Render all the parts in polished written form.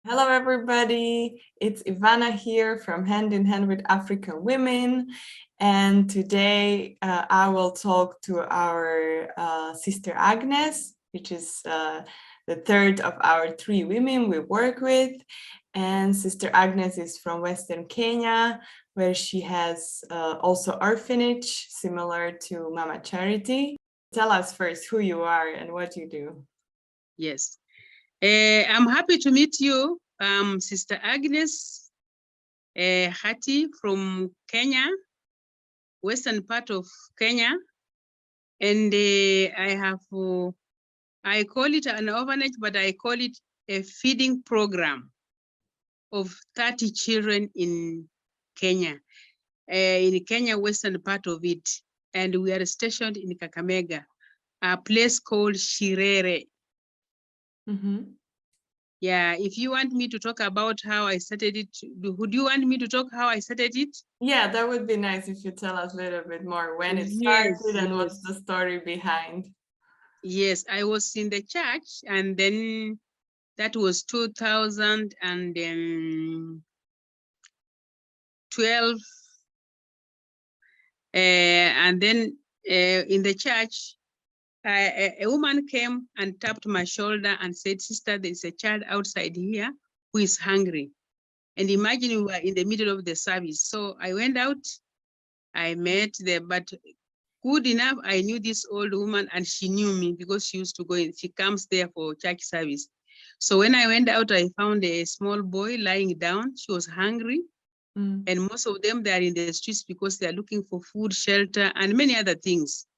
Hello, everybody. It's Ivana here from Hand in Hand with African Women. And today I will talk to our sister Agnes, which is the third of our 3 women we work with. And Sister Agnes is from Western Kenya, where she has also orphanage, similar to Mama Charity. Tell us first who you are and what you do. Yes. I'm happy to meet you, Sister Agnes Hatchery from Kenya, western part of Kenya. And I call it an orphanage, but I call it a feeding program of 30 children in Kenya, western part of it. And we are stationed in Kakamega, a place called Shirere. Mm-hmm. Yeah, if you want me to talk about how I started it, would you want me to talk how I started it? Yeah, that would be nice if you tell us a little bit more when it started and what's the story behind. Yes, I was in the church, and then that was 2012. And then in the church, a woman came and tapped my shoulder and said, "Sister, there's a child outside here who is hungry." And imagine we were in the middle of the service. So I went out, I met them, but good enough, I knew this old woman and she knew me because she used to go in, she comes there for church service. So when I went out, I found a small boy lying down. She was hungry. And most of them, they are in the streets because they are looking for food, shelter, and many other things.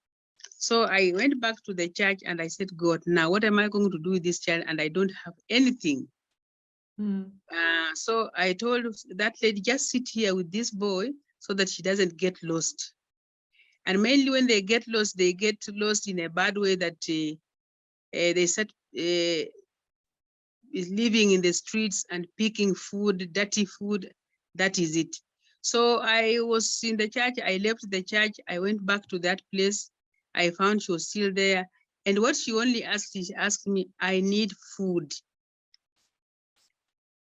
So I went back to the church and I said, God, now what am I going to do with this child? And I don't have anything. So I told that lady, just sit here with this boy so that she doesn't get lost. And mainly when they get lost in a bad way, that they start living in the streets and picking food, dirty food. That is it. So I was in the church. I left the church. I went back to that place. I found she was still there. And what she only asked, she asked me, I need food.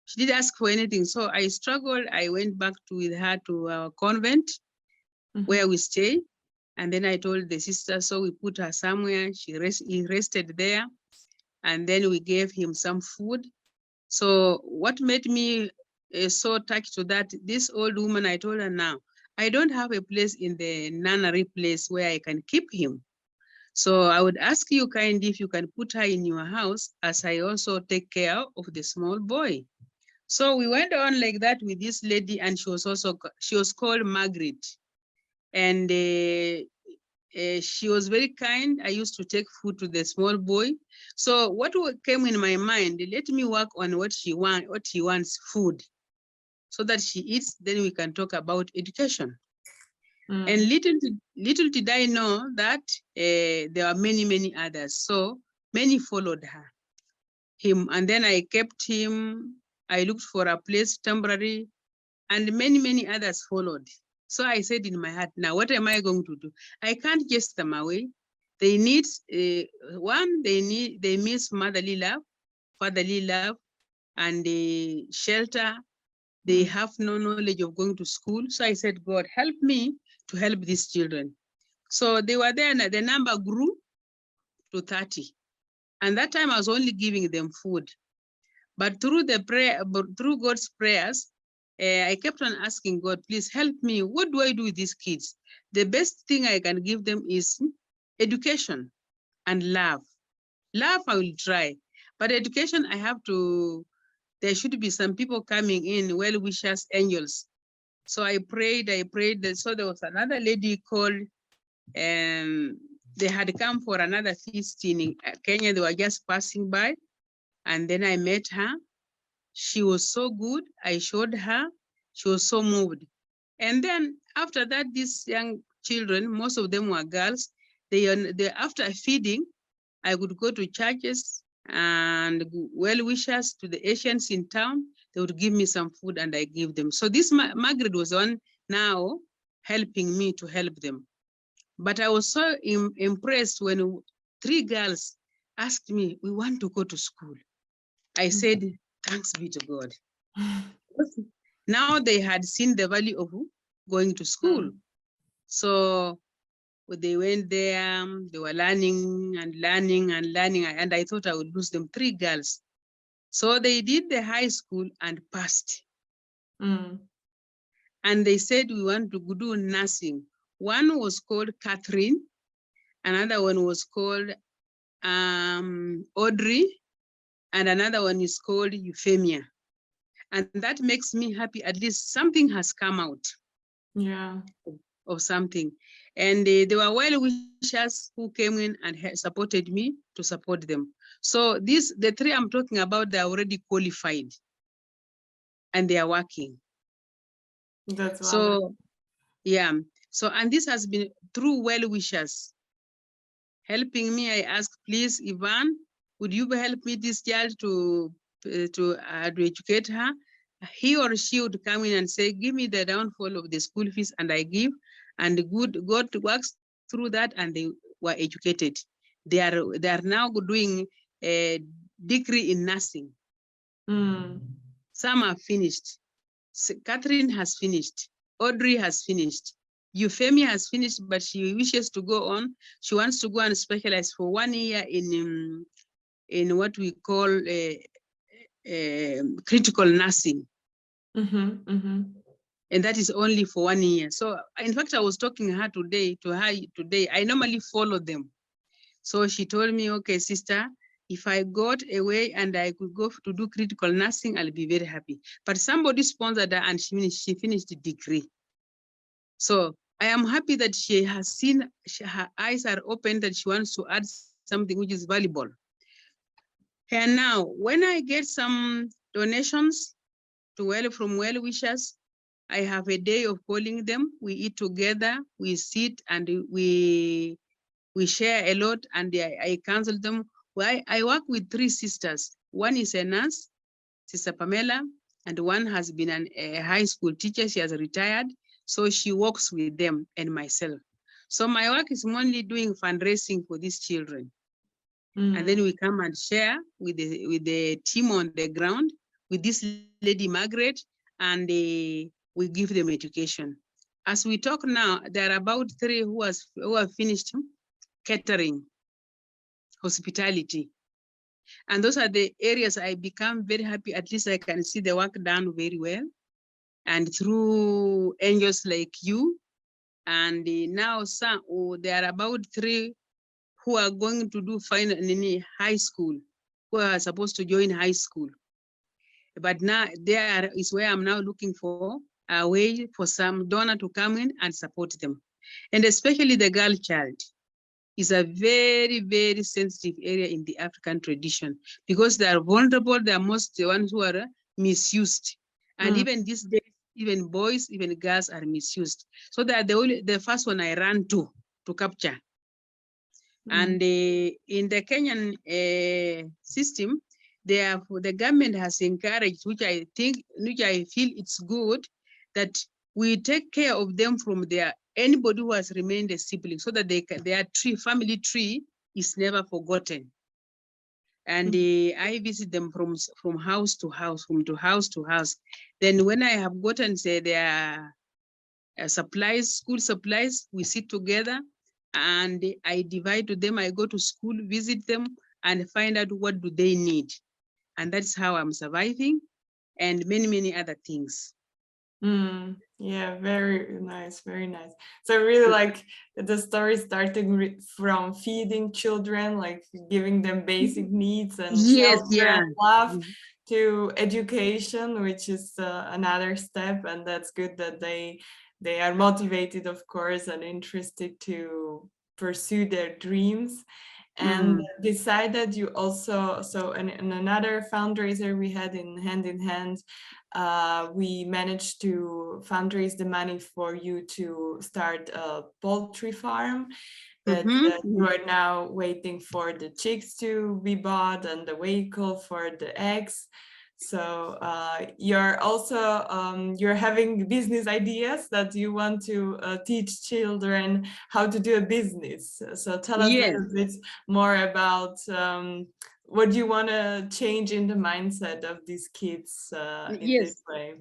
She didn't ask for anything. So I struggled. I went back with her to our convent where we stay. And then I told the sister, so we put her somewhere. He rested there. And then we gave him some food. So what made me so touched to that, this old woman, I told her, now, I don't have a place in the nunnery place where I can keep him. So I would ask you kindly if you can put her in your house, as I also take care of the small boy. So we went on like that with this lady, and she was called Margaret. And she was very kind. I used to take food to the small boy. So what came in my mind, let me work on what he wants, food, so that she eats, then we can talk about education. And little did I know that there are many, many others. So many followed him. And then I kept him. I looked for a place temporary, and many, many others followed. So I said in my heart, now what am I going to do? I can't chase them away. They need, they miss motherly love, fatherly love, and shelter. They have no knowledge of going to school. So I said, God, help me to help these children. So they were there, and the number grew to 30. And that time I was only giving them food. But through God's prayers, I kept on asking God, please help me. What do I do with these kids? The best thing I can give them is education and love. Love, I will try. But education, there should be some people coming in, well-wishers, angels. So I prayed. So there was another lady called, they had come for another feast in Kenya. They were just passing by. And then I met her. She was so good. I showed her. She was so moved. And then after that, these young children, most of them were girls, they after feeding, I would go to churches and well-wishers, to the Asians in town. They would give me some food and I give them. So this Margaret was on now helping me to help them. But I was so impressed when 3 girls asked me, we want to go to school. I said, Thanks be to God. Now they had seen the value of going to school. So they went there, they were learning and learning and learning, and I thought I would lose them, 3 girls. So they did the high school and passed. And they said, we want to do nursing. One was called Catherine, another one was called Audrey, and another one is called Euphemia. And that makes me happy. At least something has come out. Yeah. Of something. And they were well-wishers who came in and supported me to support them. So the 3 I'm talking about, they're already qualified and they are working. That's wonderful. So yeah. So, and this has been through well-wishers helping me. I asked, please, Ivan, would you help me this child to educate her? He or she would come in and say, give me the downfall of the school fees, and I give, and God works through that, and they were educated. They are now doing a degree in nursing. Some are finished. Catherine has finished. Audrey has finished. Euphemia has finished, but she wishes to go on. She wants to go and specialize for 1 year in what we call critical nursing. And that is only for 1 year. So in fact, I was talking to her today. I normally follow them. So she told me, okay, sister, if I got away and I could go to do critical nursing, I'll be very happy. But somebody sponsored her and she finished the degree. So I am happy that she has seen, her eyes are open, that she wants to add something which is valuable. And now, when I get some donations from well-wishers, I have a day of calling them. We eat together, we sit and we share a lot, and I counsel them. I work with 3 sisters. One is a nurse, Sister Pamela, and one has been a high school teacher. She has retired, so she works with them and myself. So my work is mainly doing fundraising for these children. And then we come and share with the team on the ground, with this lady Margaret, and we give them education. As we talk now, there are about 3 who have finished catering, hospitality. And those are the areas I become very happy. At least I can see the work done very well. And through angels like you, and now there are about 3 who are going to do in high school, who are supposed to join high school. But now there is where I'm now looking for a way for some donor to come in and support them. And especially the girl child is a very, very sensitive area in the African tradition, because they are vulnerable. They are most the ones who are misused. And even these days, even boys, even girls are misused. So they are the first one I ran to capture. And in the Kenyan system, the government has encouraged, which I feel it's good, that we take care of them from anybody who has remained a sibling, so that their family tree is never forgotten. And I visit them from house to house, from house to house. Then when I have gotten their supplies, school supplies, we sit together and I divide to them. I go to school, visit them, and find out what do they need. And that's how I'm surviving, and many, many other things. Yeah, very nice, very nice. So I really like the story starting from feeding children, like giving them basic needs and shelter and love, to education, which is another step. And that's good that they are motivated, of course, and interested to pursue their dreams. And beside that, you also, so in another fundraiser we had in hand, we managed to fundraise the money for you to start a poultry farm that you are now waiting for the chicks to be bought and the vehicle for the eggs. So you're also you're having business ideas that you want to teach children how to do a business. So tell us a Yes, little bit more about what you want to change in the mindset of these kids in this yes. way.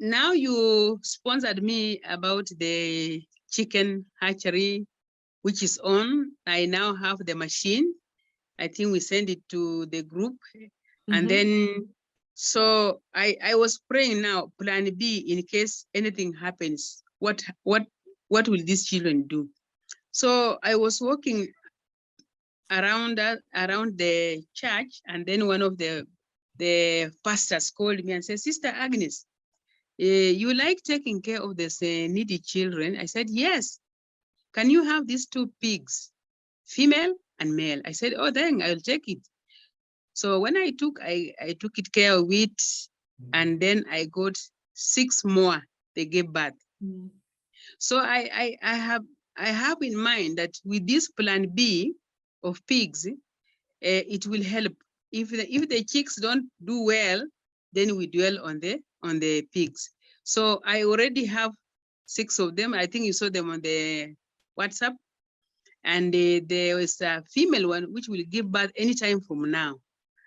Now you sponsored me about the chicken hatchery, which is on. I now have the machine. I think we send it to the group. And then, so I was praying now, plan B, in case anything happens, what will these children do? So I was walking around the church, and then one of the pastors called me and said, Sister Agnes, you like taking care of these needy children? I said, yes. Can you have these two pigs, female and male? I said, oh, then I'll take it. So when I took it care of it, and then I got 6 more. They gave birth. So I have in mind that with this plan B of pigs, it will help. If the chicks don't do well, then we dwell on the pigs. So I already have 6 of them. I think you saw them on the WhatsApp. And there is a female one which will give birth anytime from now.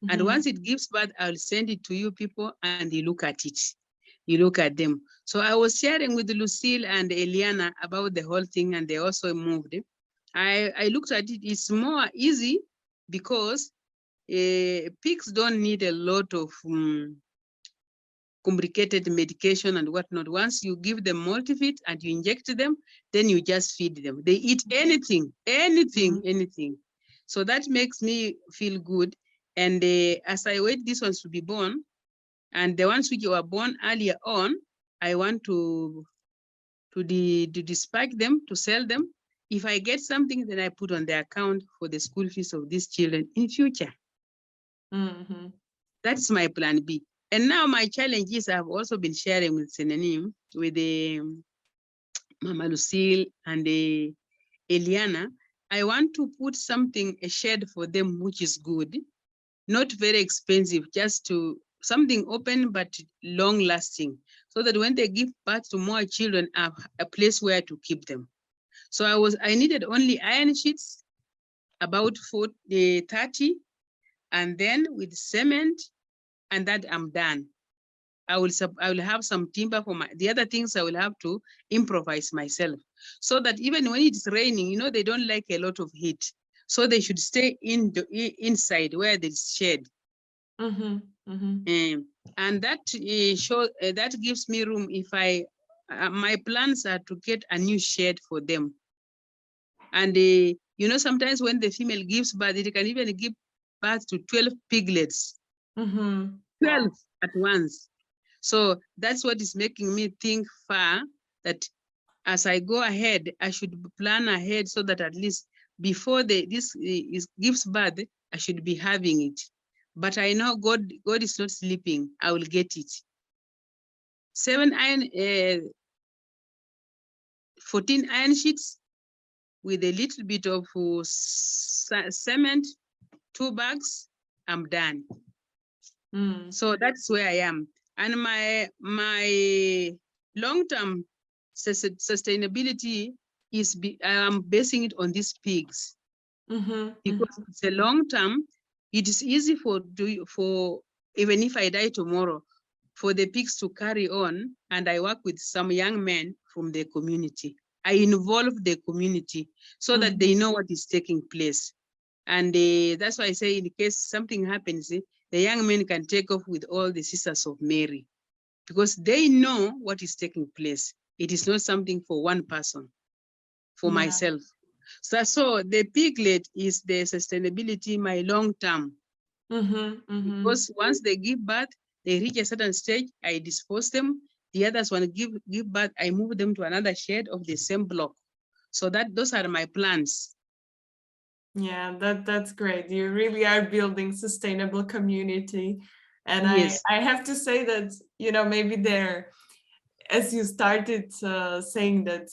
And once it gives birth, I'll send it to you people, and you look at it. You look at them. So I was sharing with Lucille and Eliana about the whole thing, and they also moved. I looked at it. It's more easy because pigs don't need a lot of complicated medication and whatnot. Once you give them multivit and you inject them, then you just feed them. They eat anything. So that makes me feel good. And as I wait these ones to be born, and the ones which were born earlier on, I want to dispatch them, to sell them. If I get something, then I put on the account for the school fees of these children in future. That's my plan B. And now my challenge is I've also been sharing with Senanim, with the Mama Lucille and the Eliana. I want to put something, a shed for them, which is good, not very expensive, just to something open but long lasting, so that when they give birth to more children, I have a place where to keep them. So I needed only iron sheets, about 30, and then with cement, and that I'm done. I will have some timber for the other things I will have to improvise myself, so that even when it's raining, you know, they don't like a lot of heat. So they should stay inside where there's shade. And that that gives me room. If my plans are to get a new shed for them. And you know, sometimes when the female gives birth, it can even give birth to 12 piglets. 12 at once. So that's what is making me think far, that as I go ahead, I should plan ahead, so that at least before this gives birth, I should be having it. But I know God is not sleeping. I will get it. 14 iron sheets with a little bit of cement, 2 bags, I'm done. So that's where I am. And my long-term sustainability is I'm basing it on these pigs. Because it's a long-term. It is easy for even if I die tomorrow, for the pigs to carry on. And I work with some young men from the community. I involve the community so that they know what is taking place. And that's why I say, in case something happens, the young men can take off with all the sisters of Mary, because they know what is taking place. It is not something for one person, for myself. So the piglet is the sustainability, my long term. Because once they give birth, they reach a certain stage, I dispose them. The others, when give birth, I move them to another shed of the same block. So those are my plans. Yeah, that's great. You really are building sustainable community. And yes. I have to say that, you know, maybe there, as you started saying that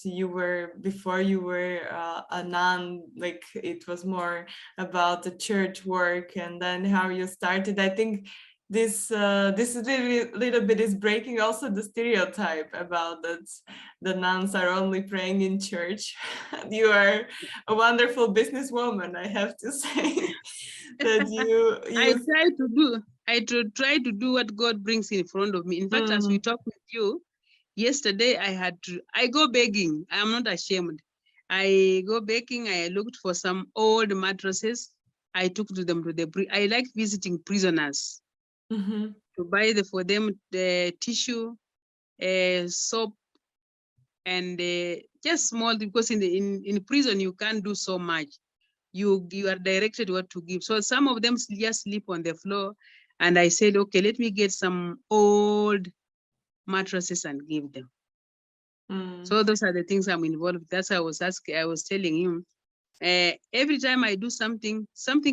before you were a nun, like it was more about the church work, and then how you started, I think this little bit is breaking also the stereotype about that the nuns are only praying in church. You are a wonderful businesswoman, I have to say. That I try to do what God brings in front of me. In fact, as we talk with you, yesterday I go begging. I'm not ashamed. I go begging. I looked for some old mattresses. I took them to I like visiting prisoners to buy for them the tissue, soap, and just small, because in prison you can't do so much. You are directed what to give. So some of them just sleep on the floor, and I said, okay, let me get some old mattresses and give them. So those are the things I'm involved. That's why I was telling him, every time I do something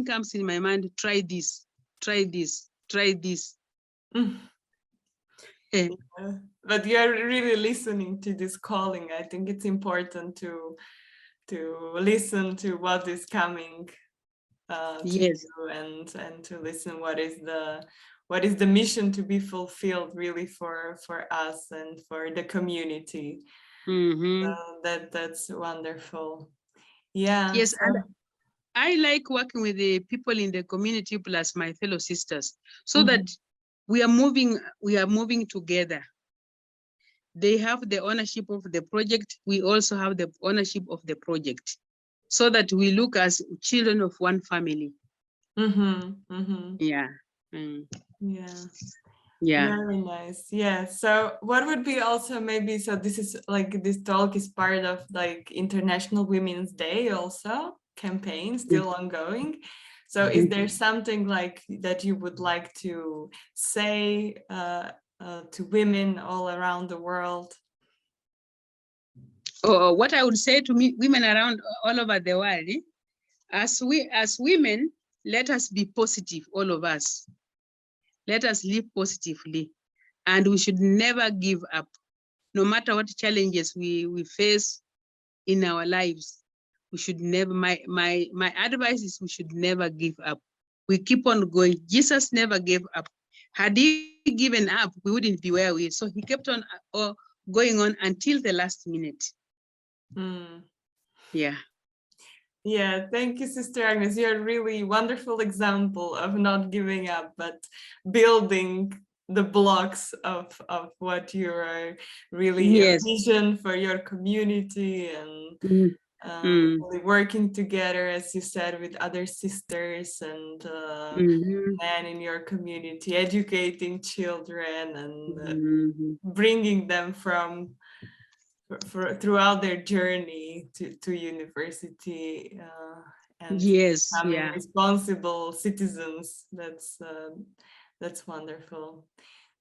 comes in my mind, try this, try this, try this. Yeah. But you are really listening to this calling. I think it's important to listen to what is coming to Yes. you, and to listen what is the mission to be fulfilled really for us and for the community. That's wonderful. Yeah. Yes, so. and I like working with the people in the community plus my fellow sisters, so that we are moving together. They have the ownership of the project. We also have the ownership of the project, so that we look as children of one family. Yeah. Yeah. Very nice. Yeah. So what would be also maybe, so this is like, this talk is part of like International Women's Day also campaign still ongoing. So is there something like that you would like to say to women all around the world? What I would say to women around all over the world, as women, let us be positive, all of us. Let us live positively, and we should never give up, no matter what challenges we face in our lives. We should never, my advice is, we should never give up. We keep on going. Jesus never gave up. Had he given up, we wouldn't be where we are. So he kept on going on until the last minute. Yeah. Yeah, thank you, Sister Agnes. You're a really wonderful example of not giving up, but building the blocks of what you are really a vision for your community, and really working together, as you said, with other sisters and men in your community, educating children and bringing them throughout their journey to university and becoming responsible citizens. That's wonderful.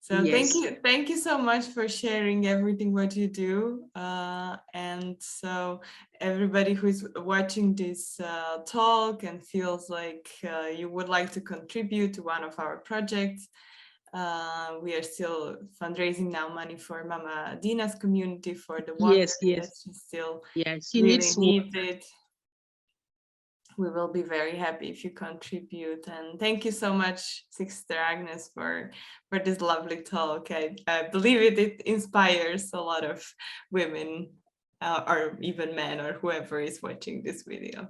So thank you so much for sharing everything what you do, and so everybody who's watching this talk and feels like you would like to contribute to one of our projects, we are still fundraising now money for Mama Dina's community for the water that she still really needed. We will be very happy if you contribute, and thank you so much, Sister Agnes, for this lovely talk. I believe it inspires a lot of women or even men or whoever is watching this video.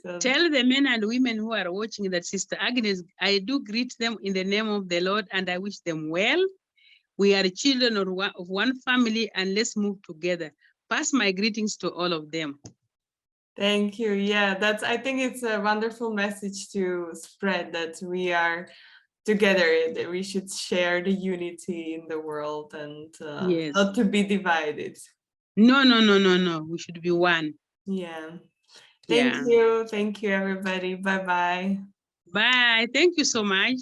So, tell the men and women who are watching that Sister Agnes, I do greet them in the name of the Lord, and I wish them well. We are children of one family, and let's move together. Pass my greetings to all of them. Thank you. Yeah, I think it's a wonderful message to spread, that we are together, that we should share the unity in the world and not to be divided. No. We should be one. Yeah. Thank you. Thank you, everybody. Bye-bye. Bye. Thank you so much.